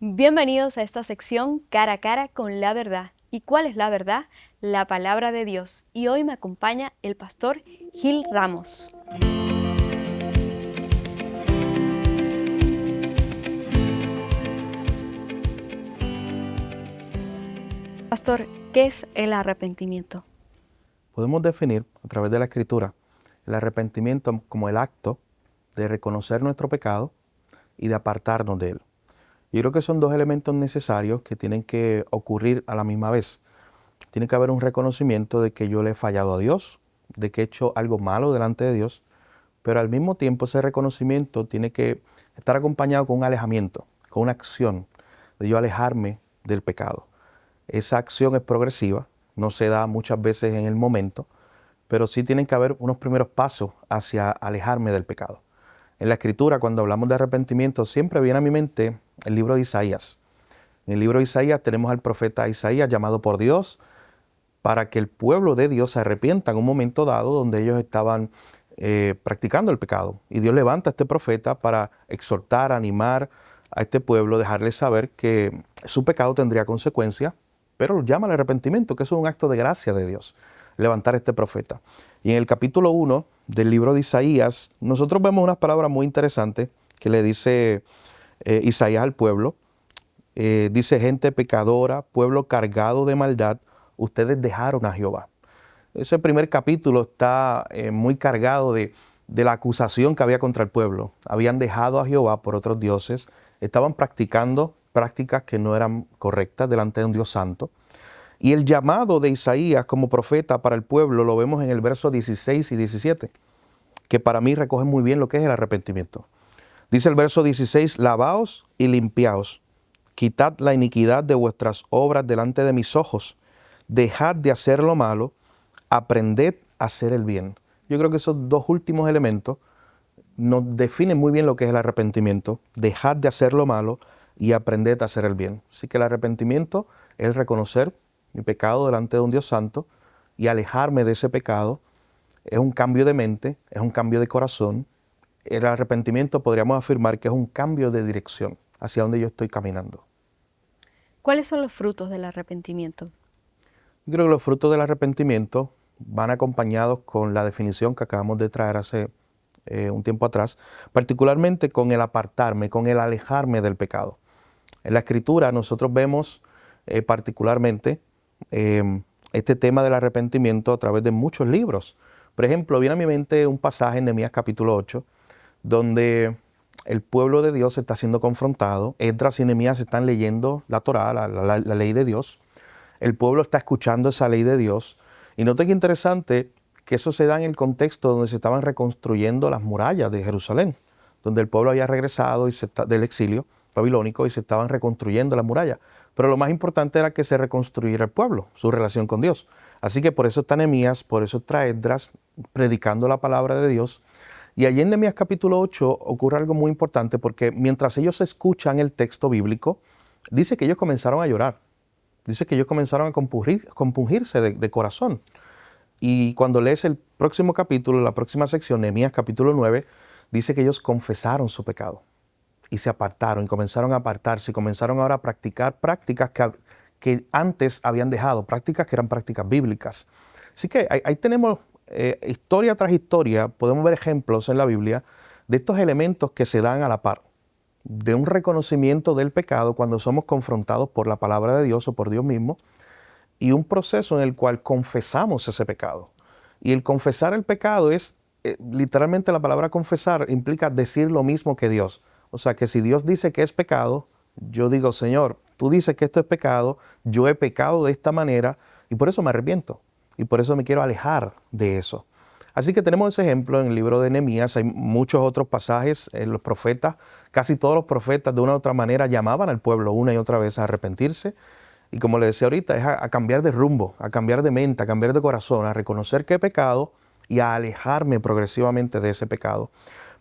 Bienvenidos a esta sección Cara a Cara con la Verdad. ¿Y cuál es la verdad? La palabra de Dios. Y hoy me acompaña el pastor Gil Ramos. Pastor, ¿qué es el arrepentimiento? Podemos definir a través de la Escritura el arrepentimiento como el acto de reconocer nuestro pecado y de apartarnos de él. Yo creo que son dos elementos necesarios que tienen que ocurrir a la misma vez. Tiene que haber un reconocimiento de que yo le he fallado a Dios, de que he hecho algo malo delante de Dios, pero al mismo tiempo ese reconocimiento tiene que estar acompañado con un alejamiento, con una acción de yo alejarme del pecado. Esa acción es progresiva, no se da muchas veces en el momento, pero sí tienen que haber unos primeros pasos hacia alejarme del pecado. En la Escritura, cuando hablamos de arrepentimiento, siempre viene a mi mente el libro de Isaías. En el libro de Isaías tenemos al profeta Isaías llamado por Dios para que el pueblo de Dios se arrepienta en un momento dado donde ellos estaban practicando el pecado. Y Dios levanta a este profeta para exhortar, animar a este pueblo, dejarles saber que su pecado tendría consecuencias, pero lo llama al arrepentimiento, que eso es un acto de gracia de Dios, levantar a este profeta. Y en el capítulo 1 del libro de Isaías, nosotros vemos unas palabras muy interesantes que le dice Isaías al pueblo. Dice: gente pecadora, pueblo cargado de maldad, ustedes dejaron a Jehová. Ese primer capítulo está muy cargado de la acusación que había contra el pueblo. Habían dejado a Jehová por otros dioses, estaban practicando prácticas que no eran correctas delante de un Dios santo. Y el llamado de Isaías como profeta para el pueblo lo vemos en el verso 16 y 17, que para mí recoge muy bien lo que es el arrepentimiento. Dice el verso 16: lavaos y limpiaos, quitad la iniquidad de vuestras obras delante de mis ojos, dejad de hacer lo malo, aprended a hacer el bien. Yo creo que esos dos últimos elementos nos definen muy bien lo que es el arrepentimiento. Dejad de hacer lo malo y aprended a hacer el bien. Así que el arrepentimiento es reconocer mi pecado delante de un Dios santo y alejarme de ese pecado. Es un cambio de mente, es un cambio de corazón. El arrepentimiento podríamos afirmar que es un cambio de dirección hacia donde yo estoy caminando. ¿Cuáles son los frutos del arrepentimiento? Yo creo que los frutos del arrepentimiento van acompañados con la definición que acabamos de traer hace un tiempo atrás, particularmente con el apartarme, con el alejarme del pecado. En la Escritura nosotros vemos particularmente este tema del arrepentimiento a través de muchos libros. Por ejemplo, viene a mi mente un pasaje en Nehemías capítulo 8, donde el pueblo de Dios está siendo confrontado. Esdras y Nehemías están leyendo la Torá, la ley de Dios. El pueblo está escuchando esa ley de Dios. Y noten qué interesante que eso se da en el contexto donde se estaban reconstruyendo las murallas de Jerusalén, donde el pueblo había regresado del exilio babilónico y se estaban reconstruyendo las murallas. Pero lo más importante era que se reconstruyera el pueblo, su relación con Dios. Así que por eso está Nehemías, por eso está Esdras predicando la palabra de Dios. Y allí en Nehemías capítulo 8 ocurre algo muy importante, porque mientras ellos escuchan el texto bíblico, dice que ellos comenzaron a llorar. Dice que ellos comenzaron a compungirse de corazón. Y cuando lees el próximo capítulo, la próxima sección, Nehemías capítulo 9, dice que ellos confesaron su pecado y se apartaron y comenzaron a apartarse y comenzaron ahora a practicar prácticas que antes habían dejado, prácticas que eran prácticas bíblicas. Así que ahí tenemos historia tras historia, podemos ver ejemplos en la Biblia de estos elementos que se dan a la par, de un reconocimiento del pecado cuando somos confrontados por la palabra de Dios o por Dios mismo, y un proceso en el cual confesamos ese pecado. Y el confesar el pecado es, literalmente la palabra confesar implica decir lo mismo que Dios. O sea que si Dios dice que es pecado, yo digo: Señor, tú dices que esto es pecado, yo he pecado de esta manera y por eso me arrepiento. Y por eso me quiero alejar de eso. Así que tenemos ese ejemplo en el libro de Nehemías. Hay muchos otros pasajes en los profetas. Casi todos los profetas de una u otra manera llamaban al pueblo una y otra vez a arrepentirse. Y como le decía ahorita, es a cambiar de rumbo, a cambiar de mente, a cambiar de corazón, a reconocer que he pecado y a alejarme progresivamente de ese pecado.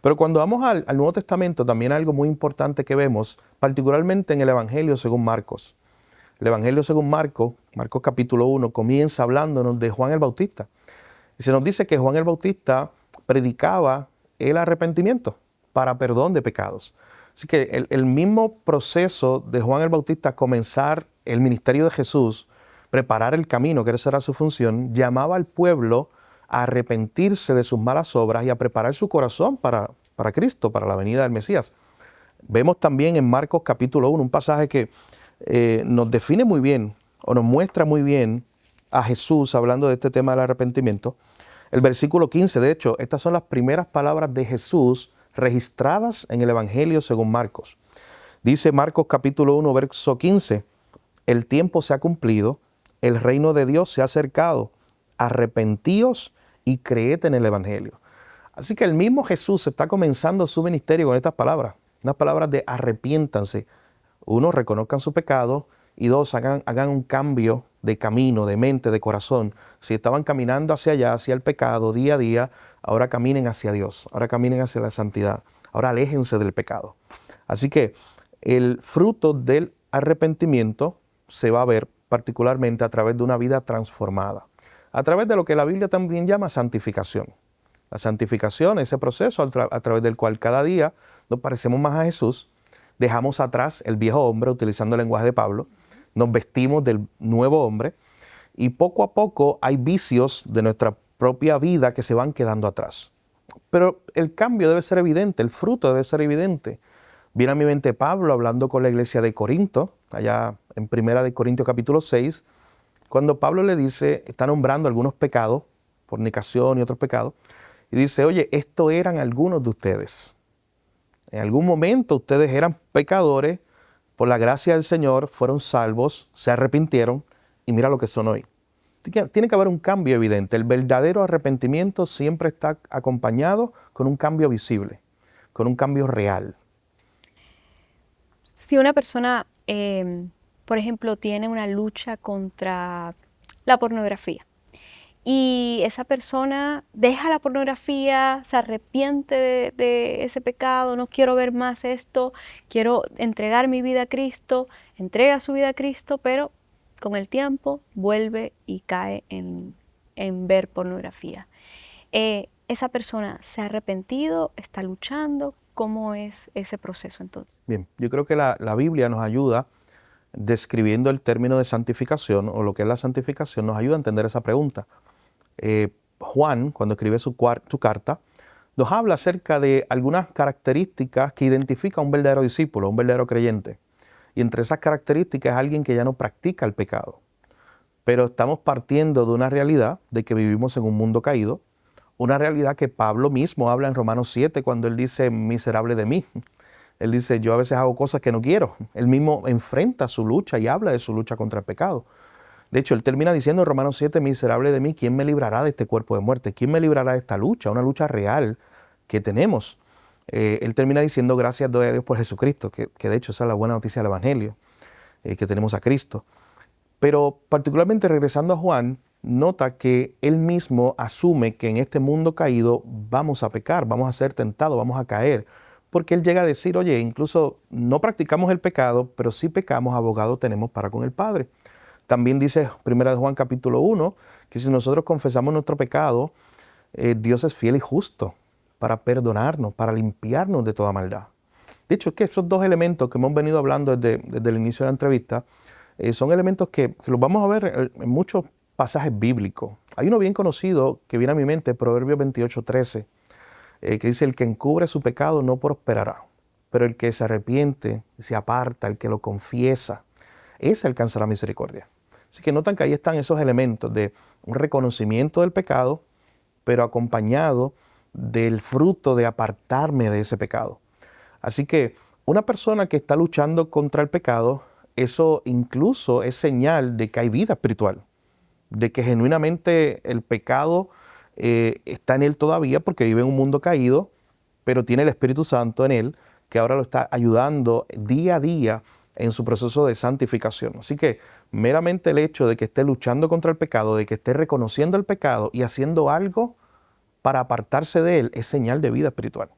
Pero cuando vamos al Nuevo Testamento, también hay algo muy importante que vemos, particularmente en el Evangelio según Marcos. El Evangelio según Marcos, Marcos capítulo 1, comienza hablándonos de Juan el Bautista. Y se nos dice que Juan el Bautista predicaba el arrepentimiento para perdón de pecados. Así que el mismo proceso de Juan el Bautista comenzar el ministerio de Jesús, preparar el camino, que esa era su función, llamaba al pueblo a arrepentirse de sus malas obras y a preparar su corazón para Cristo, para la venida del Mesías. Vemos también en Marcos capítulo 1 un pasaje que nos define muy bien o nos muestra muy bien a Jesús hablando de este tema del arrepentimiento. El versículo 15, de hecho, estas son las primeras palabras de Jesús registradas en el Evangelio según Marcos. Dice Marcos capítulo 1, verso 15, el tiempo se ha cumplido, el reino de Dios se ha acercado, arrepentíos y creed en el Evangelio. Así que el mismo Jesús está comenzando su ministerio con estas palabras, unas palabras de arrepiéntanse. Uno, reconozcan su pecado, y dos, hagan un cambio de camino, de mente, de corazón. Si estaban caminando hacia allá, hacia el pecado, día a día, ahora caminen hacia Dios, ahora caminen hacia la santidad, ahora aléjense del pecado. Así que el fruto del arrepentimiento se va a ver particularmente a través de una vida transformada, a través de lo que la Biblia también llama santificación. La santificación, ese proceso a través del cual cada día nos parecemos más a Jesús, dejamos atrás el viejo hombre, utilizando el lenguaje de Pablo, nos vestimos del nuevo hombre y poco a poco hay vicios de nuestra propia vida que se van quedando atrás. Pero el cambio debe ser evidente, el fruto debe ser evidente. Viene a mi mente Pablo hablando con la iglesia de Corinto, allá en 1 Corintios capítulo 6, cuando Pablo le dice, está nombrando algunos pecados, fornicación y otros pecados, y dice, oye, estos eran algunos de ustedes. En algún momento ustedes eran pecadores, por la gracia del Señor fueron salvos, se arrepintieron y mira lo que son hoy. Tiene que haber un cambio evidente. El verdadero arrepentimiento siempre está acompañado con un cambio visible, con un cambio real. Si una persona, por ejemplo, tiene una lucha contra la pornografía y esa persona deja la pornografía, se arrepiente de ese pecado, no quiero ver más esto, quiero entregar mi vida a Cristo, entrega su vida a Cristo, pero con el tiempo vuelve y cae en ver pornografía. ¿Esa persona se ha arrepentido, está luchando? ¿Cómo es ese proceso entonces? Bien, yo creo que la Biblia nos ayuda describiendo el término de santificación o lo que es la santificación, nos ayuda a entender esa pregunta. Juan, cuando escribe su carta, nos habla acerca de algunas características que identifica a un verdadero discípulo, un verdadero creyente. Y entre esas características es alguien que ya no practica el pecado. Pero estamos partiendo de una realidad de que vivimos en un mundo caído, una realidad que Pablo mismo habla en Romanos 7 cuando él dice, miserable de mí. Él dice, yo a veces hago cosas que no quiero. Él mismo enfrenta su lucha y habla de su lucha contra el pecado. De hecho, él termina diciendo en Romanos 7, miserable de mí, ¿quién me librará de este cuerpo de muerte? ¿Quién me librará de esta lucha? Una lucha real que tenemos. Él termina diciendo, gracias doy a Dios por Jesucristo, que de hecho esa es la buena noticia del Evangelio, que tenemos a Cristo. Pero particularmente regresando a Juan, nota que él mismo asume que en este mundo caído vamos a pecar, vamos a ser tentados, vamos a caer. Porque él llega a decir, oye, incluso no practicamos el pecado, pero si pecamos, abogado tenemos para con el Padre. También dice 1 Juan capítulo 1, que si nosotros confesamos nuestro pecado, Dios es fiel y justo para perdonarnos, para limpiarnos de toda maldad. De hecho, es que esos dos elementos que hemos venido hablando desde el inicio de la entrevista, son elementos que los vamos a ver en muchos pasajes bíblicos. Hay uno bien conocido que viene a mi mente, Proverbios 28:13, que dice, el que encubre su pecado no prosperará, pero el que se arrepiente, se aparta, el que lo confiesa, ese alcanzará misericordia. Así que notan que ahí están esos elementos de un reconocimiento del pecado, pero acompañado del fruto de apartarme de ese pecado. Así que una persona que está luchando contra el pecado, eso incluso es señal de que hay vida espiritual, de que genuinamente el pecado está en él todavía porque vive en un mundo caído, pero tiene el Espíritu Santo en él que ahora lo está ayudando día a día en su proceso de santificación. Así que meramente el hecho de que esté luchando contra el pecado, de que esté reconociendo el pecado y haciendo algo para apartarse de él, es señal de vida espiritual.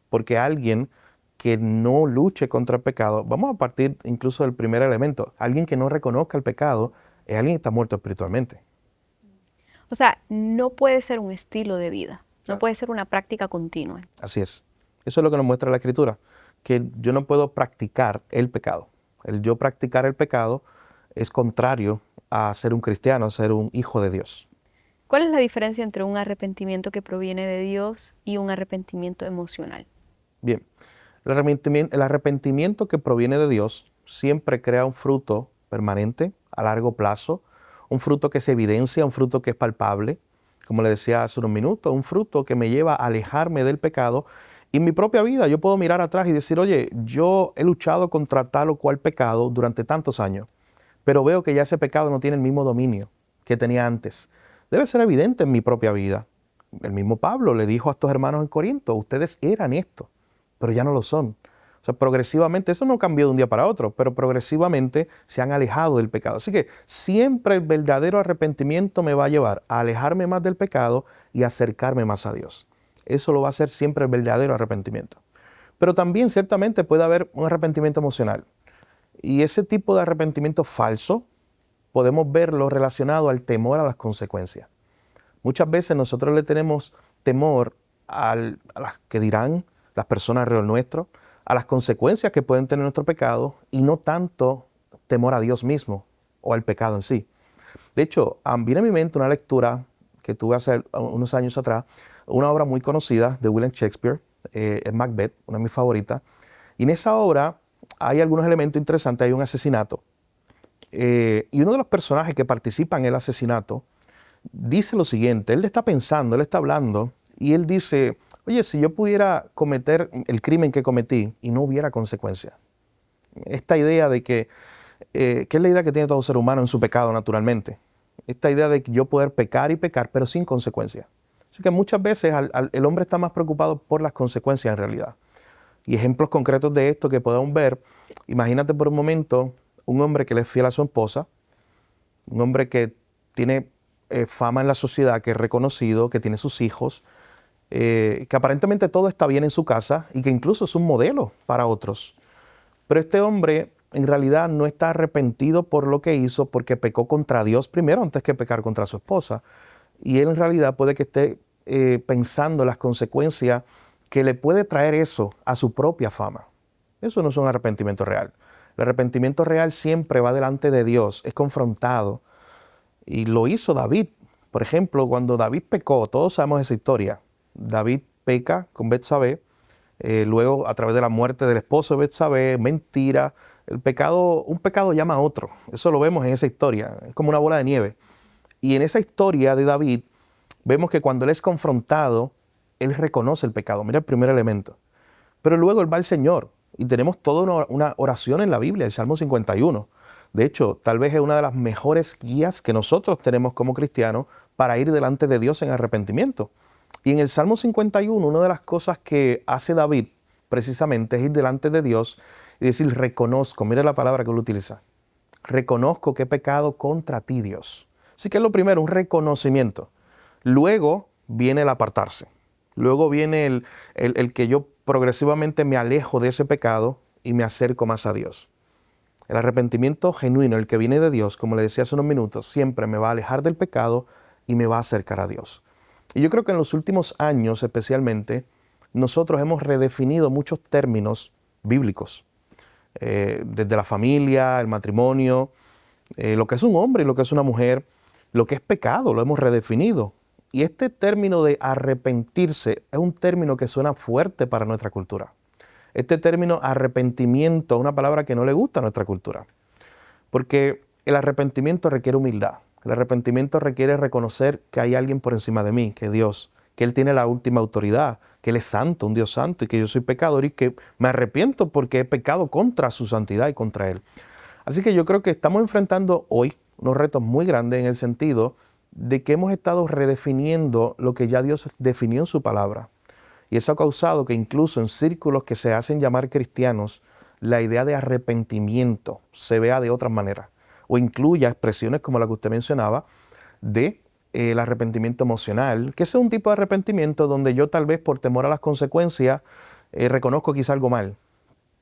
Porque alguien que no luche contra el pecado, vamos a partir incluso del primer elemento, alguien que no reconozca el pecado, es alguien que está muerto espiritualmente. O sea, no puede ser un estilo de vida, no Claro. puede ser una práctica continua. Así es. Eso es lo que nos muestra la Escritura, que yo no puedo practicar el pecado. El yo practicar el pecado es contrario a ser un cristiano, a ser un hijo de Dios. ¿Cuál es la diferencia entre un arrepentimiento que proviene de Dios y un arrepentimiento emocional? Bien, el arrepentimiento que proviene de Dios siempre crea un fruto permanente, a largo plazo, un fruto que se evidencia, un fruto que es palpable, como le decía hace unos minutos, un fruto que me lleva a alejarme del pecado. Y en mi propia vida yo puedo mirar atrás y decir, oye, yo he luchado contra tal o cual pecado durante tantos años, pero veo que ya ese pecado no tiene el mismo dominio que tenía antes. Debe ser evidente en mi propia vida. El mismo Pablo le dijo a estos hermanos en Corinto, ustedes eran esto, pero ya no lo son. O sea, progresivamente, eso no cambió de un día para otro, pero progresivamente se han alejado del pecado. Así que siempre el verdadero arrepentimiento me va a llevar a alejarme más del pecado y acercarme más a Dios. Eso lo va a hacer siempre el verdadero arrepentimiento. Pero también ciertamente puede haber un arrepentimiento emocional. Y ese tipo de arrepentimiento falso podemos verlo relacionado al temor a las consecuencias. Muchas veces nosotros le tenemos temor a las que dirán las personas alrededor nuestro, a las consecuencias que pueden tener nuestro pecado y no tanto temor a Dios mismo o al pecado en sí. De hecho, viene a mi mente una lectura que tuve hace unos años atrás, una obra muy conocida de William Shakespeare, es Macbeth, una de mis favoritas. Y en esa obra hay algunos elementos interesantes, hay un asesinato. Y uno de los personajes que participa en el asesinato dice lo siguiente, él está pensando, él está hablando, y él dice, oye, si yo pudiera cometer el crimen que cometí y no hubiera consecuencias. Esta idea de que es la idea que tiene todo ser humano en su pecado naturalmente. Esta idea de yo poder pecar y pecar, pero sin consecuencias. Así que muchas veces el hombre está más preocupado por las consecuencias en realidad. Y ejemplos concretos de esto que podemos ver, imagínate por un momento un hombre que le es fiel a su esposa, un hombre que tiene fama en la sociedad, que es reconocido, que tiene sus hijos, que aparentemente todo está bien en su casa y que incluso es un modelo para otros. Pero este hombre en realidad no está arrepentido por lo que hizo porque pecó contra Dios primero antes que pecar contra su esposa. Y él en realidad puede que esté pensando en las consecuencias que le puede traer eso a su propia fama. Eso no es un arrepentimiento real. El arrepentimiento real siempre va delante de Dios, es confrontado. Y lo hizo David. Por ejemplo, cuando David pecó, todos sabemos esa historia. David peca con Betsabé, luego a través de la muerte del esposo de Betsabé, mentira. Un pecado llama a otro. Eso lo vemos en esa historia. Es como una bola de nieve. Y en esa historia de David, vemos que cuando él es confrontado, él reconoce el pecado. Mira el primer elemento. Pero luego él va al Señor. Y tenemos toda una oración en la Biblia, el Salmo 51. De hecho, tal vez es una de las mejores guías que nosotros tenemos como cristianos para ir delante de Dios en arrepentimiento. Y en el Salmo 51, una de las cosas que hace David precisamente es ir delante de Dios y decir, reconozco, mira la palabra que él utiliza, reconozco que he pecado contra ti, Dios. Así que es lo primero, un reconocimiento. Luego viene el apartarse. Luego viene el que yo progresivamente me alejo de ese pecado y me acerco más a Dios. El arrepentimiento genuino, el que viene de Dios, como le decía hace unos minutos, siempre me va a alejar del pecado y me va a acercar a Dios. Y yo creo que en los últimos años especialmente, nosotros hemos redefinido muchos términos bíblicos. Desde la familia, el matrimonio, lo que es un hombre y lo que es una mujer, lo que es pecado, lo hemos redefinido. Y este término de arrepentirse es un término que suena fuerte para nuestra cultura. Este término arrepentimiento es una palabra que no le gusta a nuestra cultura, porque el arrepentimiento requiere humildad. El arrepentimiento requiere reconocer que hay alguien por encima de mí, que es Dios, que Él tiene la última autoridad, que Él es santo, un Dios santo, y que yo soy pecador y que me arrepiento porque he pecado contra su santidad y contra Él. Así que yo creo que estamos enfrentando hoy unos retos muy grandes en el sentido de que hemos estado redefiniendo lo que ya Dios definió en su palabra. Y eso ha causado que incluso en círculos que se hacen llamar cristianos, la idea de arrepentimiento se vea de otra manera, o incluya expresiones como la que usted mencionaba, de el arrepentimiento emocional, que es un tipo de arrepentimiento donde yo tal vez por temor a las consecuencias reconozco quizá algo mal,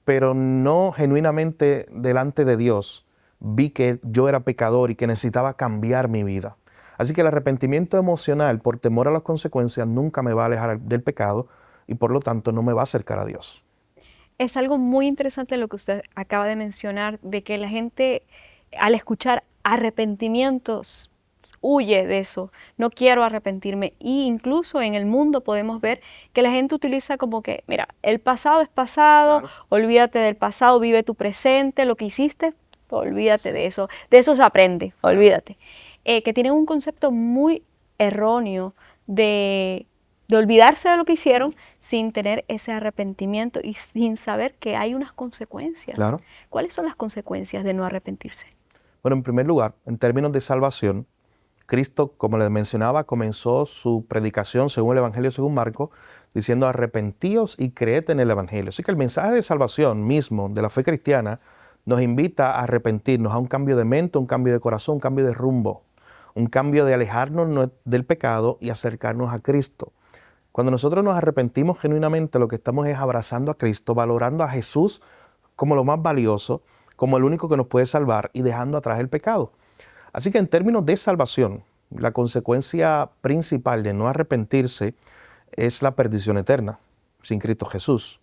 pero no genuinamente delante de Dios vi que yo era pecador y que necesitaba cambiar mi vida. Así que el arrepentimiento emocional por temor a las consecuencias nunca me va a alejar del pecado y por lo tanto no me va a acercar a Dios. Es algo muy interesante lo que usted acaba de mencionar, de que la gente al escuchar arrepentimientos huye de eso, no quiero arrepentirme. Y incluso en el mundo podemos ver que la gente utiliza como que, mira, el pasado es pasado, Claro. olvídate del pasado, vive tu presente, lo que hiciste, olvídate de eso se aprende, olvídate. Que tienen un concepto muy erróneo de olvidarse de lo que hicieron sin tener ese arrepentimiento y sin saber que hay unas consecuencias. Claro. ¿Cuáles son las consecuencias de no arrepentirse? Bueno, en primer lugar, en términos de salvación, Cristo, como les mencionaba, comenzó su predicación según el Evangelio según Marcos, diciendo arrepentíos y creed en el Evangelio. Así que el mensaje de salvación mismo de la fe cristiana nos invita a arrepentirnos, a un cambio de mente, un cambio de corazón, un cambio de rumbo, un cambio de alejarnos del pecado y acercarnos a Cristo. Cuando nosotros nos arrepentimos genuinamente, lo que estamos es abrazando a Cristo, valorando a Jesús como lo más valioso, como el único que nos puede salvar y dejando atrás el pecado. Así que en términos de salvación, la consecuencia principal de no arrepentirse es la perdición eterna sin Cristo Jesús.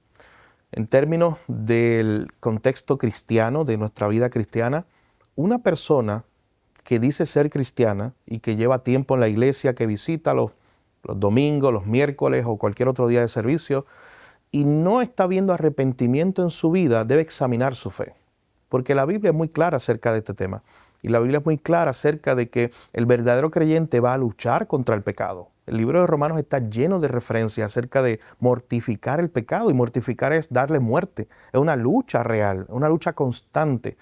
En términos del contexto cristiano, de nuestra vida cristiana, una persona que dice ser cristiana y que lleva tiempo en la iglesia, que visita los domingos, los miércoles o cualquier otro día de servicio y no está viendo arrepentimiento en su vida, debe examinar su fe. Porque la Biblia es muy clara acerca de este tema. Y la Biblia es muy clara acerca de que el verdadero creyente va a luchar contra el pecado. El libro de Romanos está lleno de referencias acerca de mortificar el pecado, y mortificar es darle muerte. Es una lucha real, una lucha constante.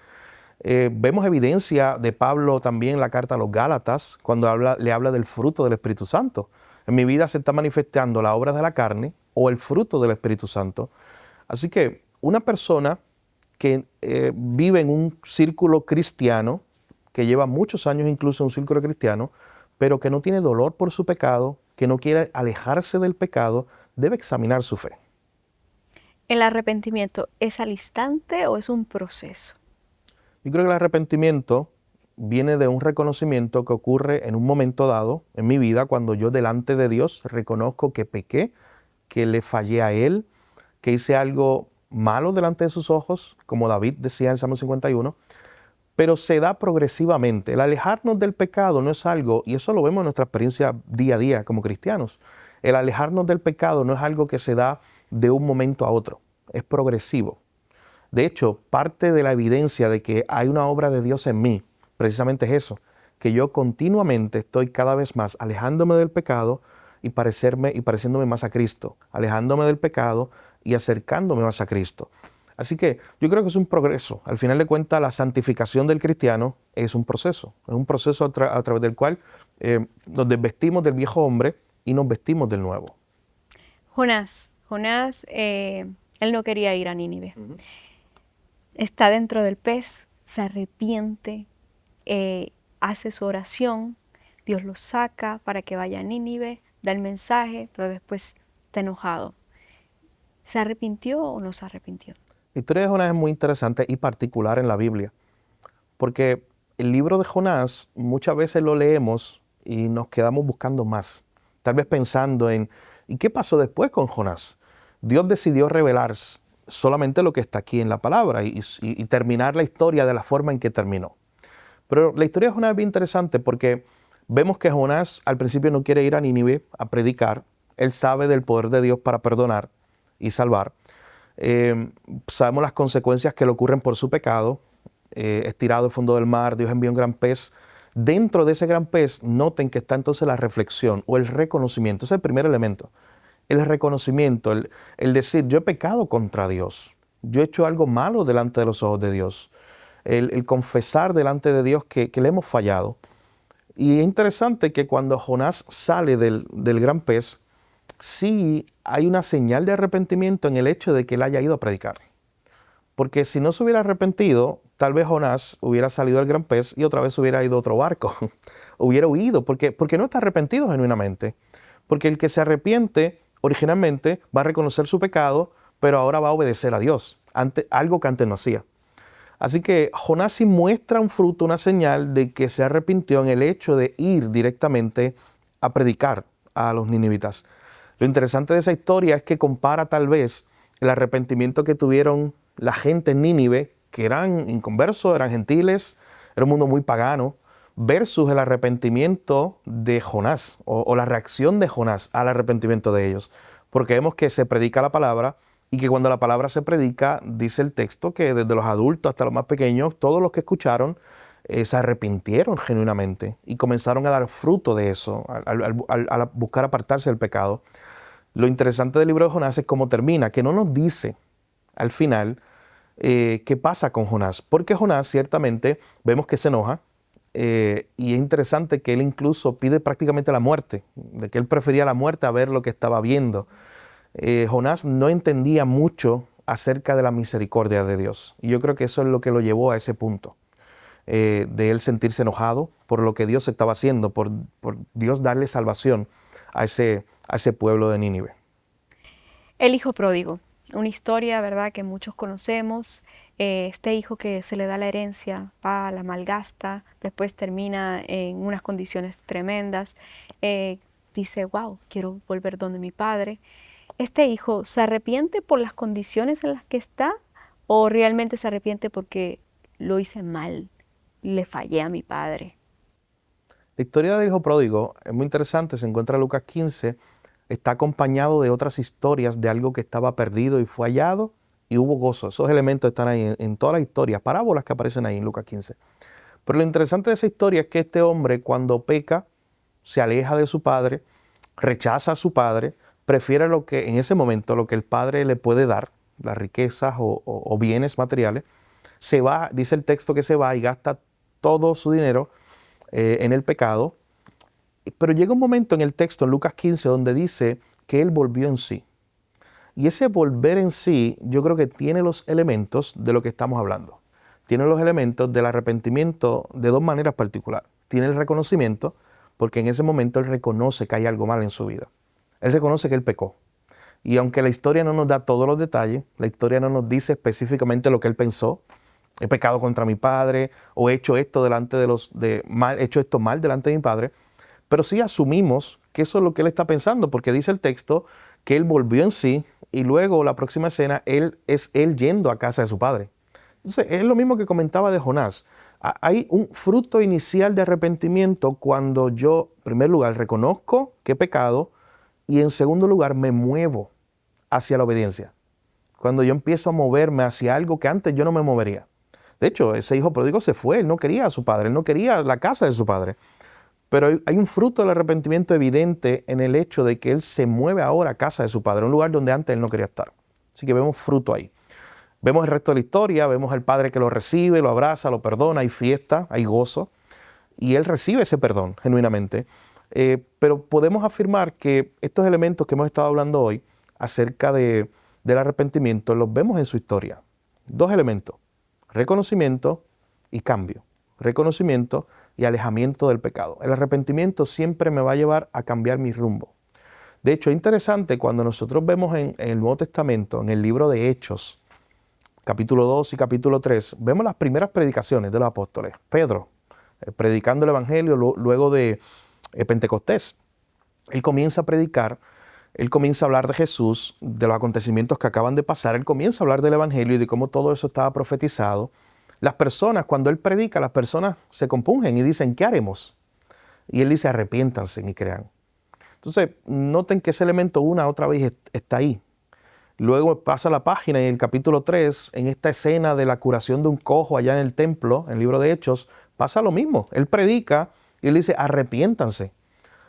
Vemos evidencia de Pablo también en la carta a los Gálatas, cuando le habla del fruto del Espíritu Santo. En mi vida se está manifestando la obra de la carne o el fruto del Espíritu Santo. Así que una persona que vive en un círculo cristiano, que lleva muchos años incluso en un círculo cristiano, pero que no tiene dolor por su pecado, que no quiere alejarse del pecado, debe examinar su fe. ¿El arrepentimiento es al instante o es un proceso? Yo creo que el arrepentimiento viene de un reconocimiento que ocurre en un momento dado en mi vida, cuando yo delante de Dios reconozco que pequé, que le fallé a Él, que hice algo malo delante de sus ojos, como David decía en el Salmo 51, pero se da progresivamente. El alejarnos del pecado no es algo, y eso lo vemos en nuestra experiencia día a día como cristianos, el alejarnos del pecado no es algo que se da de un momento a otro, es progresivo. De hecho, parte de la evidencia de que hay una obra de Dios en mí, precisamente es eso, que yo continuamente estoy cada vez más alejándome del pecado y pareciéndome más a Cristo, alejándome del pecado y acercándome más a Cristo. Así que yo creo que es un progreso. Al final de cuentas, la santificación del cristiano es un proceso a través del cual nos desvestimos del viejo hombre y nos vestimos del nuevo. Jonás, él no quería ir a Nínive. Está dentro del pez, se arrepiente, hace su oración, Dios lo saca para que vaya a Nínive, da el mensaje, pero después está enojado. ¿Se arrepintió o no se arrepintió? La historia de Jonás es muy interesante y particular en la Biblia, porque el libro de Jonás muchas veces lo leemos y nos quedamos buscando más, tal vez pensando en ¿y qué pasó después con Jonás? Dios decidió revelar solamente lo que está aquí en la palabra y terminar la historia de la forma en que terminó. Pero la historia de Jonás es bien interesante porque vemos que Jonás al principio no quiere ir a Nínive a predicar. Él sabe del poder de Dios para perdonar y salvar. Sabemos las consecuencias que le ocurren por su pecado. Es tirado al fondo del mar, Dios envía un gran pez. Dentro de ese gran pez, noten que está entonces la reflexión o el reconocimiento. Ese es el primer elemento. El reconocimiento, el decir, yo he pecado contra Dios. Yo he hecho algo malo delante de los ojos de Dios. El confesar delante de Dios que le hemos fallado. Y es interesante que cuando Jonás sale del gran pez, sí hay una señal de arrepentimiento en el hecho de que él haya ido a predicar. Porque si no se hubiera arrepentido, tal vez Jonás hubiera salido del gran pez y otra vez hubiera ido a otro barco. Hubiera huido, porque no está arrepentido genuinamente. Porque el que se arrepiente originalmente va a reconocer su pecado, pero ahora va a obedecer a Dios, algo que antes no hacía. Así que Jonás sí muestra un fruto, una señal de que se arrepintió en el hecho de ir directamente a predicar a los ninivitas. Lo interesante de esa historia es que compara tal vez el arrepentimiento que tuvieron la gente en Nínive, que eran inconversos, eran gentiles, era un mundo muy pagano, versus el arrepentimiento de Jonás o la reacción de Jonás al arrepentimiento de ellos. Porque vemos que se predica la palabra y que cuando la palabra se predica, dice el texto que desde los adultos hasta los más pequeños, todos los que escucharon se arrepintieron genuinamente y comenzaron a dar fruto de eso, al buscar apartarse del pecado. Lo interesante del libro de Jonás es cómo termina, que no nos dice al final qué pasa con Jonás, porque Jonás ciertamente vemos que se enoja, y es interesante que él incluso pide prácticamente la muerte, de que él prefería la muerte a ver lo que estaba viendo. Jonás no entendía mucho acerca de la misericordia de Dios, y yo creo que eso es lo que lo llevó a ese punto, de él sentirse enojado por lo que Dios estaba haciendo, por Dios darle salvación a ese pueblo de Nínive. El hijo pródigo, una historia, ¿verdad?, que muchos conocemos. Este hijo que se le da la herencia, va, la malgasta, después termina en unas condiciones tremendas. Dice, wow, quiero volver donde mi padre. ¿Este hijo se arrepiente por las condiciones en las que está o realmente se arrepiente porque lo hice mal, le fallé a mi padre? La historia del hijo pródigo es muy interesante, se encuentra en Lucas 15, está acompañado de otras historias de algo que estaba perdido y fue hallado y hubo gozo. Esos elementos están ahí en todas las historias, parábolas que aparecen ahí en Lucas 15. Pero lo interesante de esa historia es que este hombre cuando peca, se aleja de su padre, rechaza a su padre, prefiere lo que en ese momento lo que el padre le puede dar, las riquezas o bienes materiales, se va, dice el texto que se va y gasta todo su dinero en el pecado. Pero llega un momento en el texto, en Lucas 15, donde dice que él volvió en sí. Y ese volver en sí, yo creo que tiene los elementos de lo que estamos hablando. Tiene los elementos del arrepentimiento de dos maneras particulares. Tiene el reconocimiento, porque en ese momento él reconoce que hay algo mal en su vida. Él reconoce que él pecó. Y aunque la historia no nos da todos los detalles, la historia no nos dice específicamente lo que él pensó, he pecado contra mi padre, o he hecho esto he hecho esto mal delante de mi padre, pero sí asumimos que eso es lo que él está pensando, porque dice el texto que él volvió en sí y luego la próxima escena él yendo a casa de su padre. Entonces es lo mismo que comentaba de Jonás. Hay un fruto inicial de arrepentimiento cuando yo, en primer lugar, reconozco que he pecado y en segundo lugar me muevo hacia la obediencia. Cuando yo empiezo a moverme hacia algo que antes yo no me movería. De hecho, ese hijo pródigo se fue, él no quería a su padre, él no quería la casa de su padre. Pero hay un fruto del arrepentimiento evidente en el hecho de que él se mueve ahora a casa de su padre, un lugar donde antes él no quería estar. Así que vemos fruto ahí. Vemos el resto de la historia, vemos al padre que lo recibe, lo abraza, lo perdona, hay fiesta, hay gozo, y él recibe ese perdón genuinamente. Pero podemos afirmar que estos elementos que hemos estado hablando hoy acerca del arrepentimiento los vemos en su historia. Dos elementos, reconocimiento y cambio. Reconocimiento y alejamiento del pecado. El arrepentimiento siempre me va a llevar a cambiar mi rumbo. De hecho, es interesante cuando nosotros vemos en el Nuevo Testamento, en el libro de Hechos, capítulo 2 y capítulo 3, vemos las primeras predicaciones de los apóstoles. Pedro, predicando el Evangelio luego de Pentecostés. Él comienza a predicar, él comienza a hablar de Jesús, de los acontecimientos que acaban de pasar, él comienza a hablar del Evangelio y de cómo todo eso estaba profetizado. Las personas, cuando él predica, las personas se compungen y dicen, ¿qué haremos? Y él dice, arrepiéntanse y crean. Entonces, noten que ese elemento una otra vez está ahí. Luego pasa la página y en el capítulo 3, en esta escena de la curación de un cojo allá en el templo, en el libro de Hechos, pasa lo mismo. Él predica y él dice, arrepiéntanse.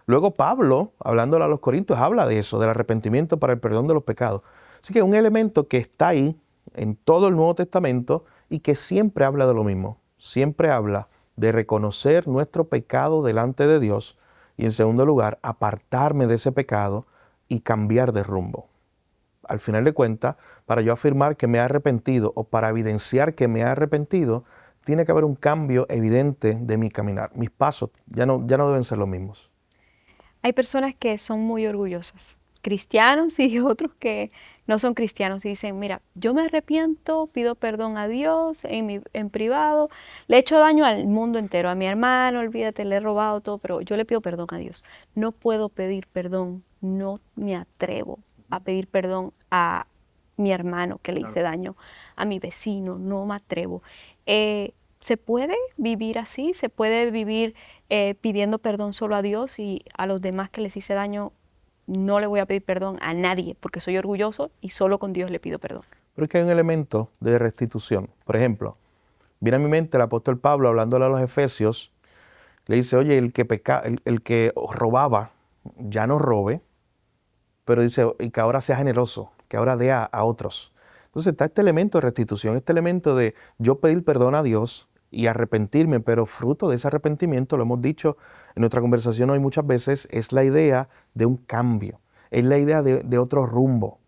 Luego Pablo, hablándole a los Corintios, habla de eso, del arrepentimiento para el perdón de los pecados. Así que es un elemento que está ahí en todo el Nuevo Testamento y que siempre habla de lo mismo. Siempre habla de reconocer nuestro pecado delante de Dios y en segundo lugar, apartarme de ese pecado y cambiar de rumbo. Al final de cuentas, para yo afirmar que me he arrepentido o para evidenciar que me he arrepentido, tiene que haber un cambio evidente de mi caminar. Mis pasos ya no deben ser los mismos. Hay personas que son muy orgullosas, cristianos y otros que no son cristianos y dicen, mira, yo me arrepiento, pido perdón a Dios en privado, le he hecho daño al mundo entero, a mi hermano, olvídate, le he robado todo, pero yo le pido perdón a Dios. No puedo pedir perdón, no me atrevo a pedir perdón a mi hermano que le hice daño, a mi vecino, no me atrevo. ¿Se puede vivir así? ¿Se puede vivir pidiendo perdón solo a Dios y a los demás que les hice daño no le voy a pedir perdón a nadie porque soy orgulloso y solo con Dios le pido perdón? Pero es que hay un elemento de restitución. Por ejemplo, viene a mi mente el apóstol Pablo hablándole a los efesios, le dice, oye, el que robaba, ya no robe, pero dice, y que ahora sea generoso, que ahora dé a otros. Entonces está este elemento de restitución, este elemento de yo pedir perdón a Dios y arrepentirme, pero fruto de ese arrepentimiento, lo hemos dicho en nuestra conversación hoy muchas veces, es la idea de un cambio, es la idea de otro rumbo.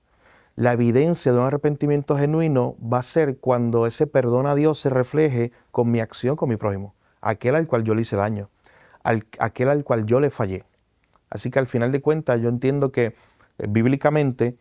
La evidencia de un arrepentimiento genuino va a ser cuando ese perdón a Dios se refleje con mi acción con mi prójimo, aquel al cual yo le hice daño, aquel al cual yo le fallé. Así que al final de cuentas yo entiendo que bíblicamente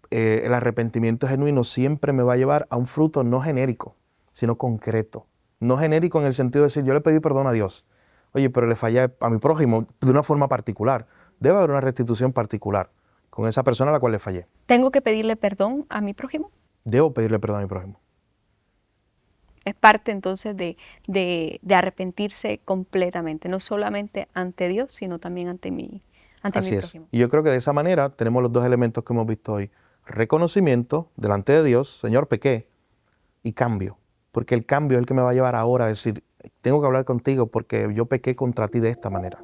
el arrepentimiento genuino siempre me va a llevar a un fruto no genérico, sino concreto. No genérico en el sentido de decir, yo le pedí perdón a Dios, oye, pero le fallé a mi prójimo de una forma particular. Debe haber una restitución particular con esa persona a la cual le fallé. ¿Tengo que pedirle perdón a mi prójimo? Debo pedirle perdón a mi prójimo. Es parte entonces de arrepentirse completamente, no solamente ante Dios, sino también ante mi Así es. prójimo. Y yo creo que de esa manera tenemos los dos elementos que hemos visto hoy. Reconocimiento delante de Dios, Señor, pequé, y cambio. Porque el cambio es el que me va a llevar ahora a decir, tengo que hablar contigo porque yo pequé contra ti de esta manera.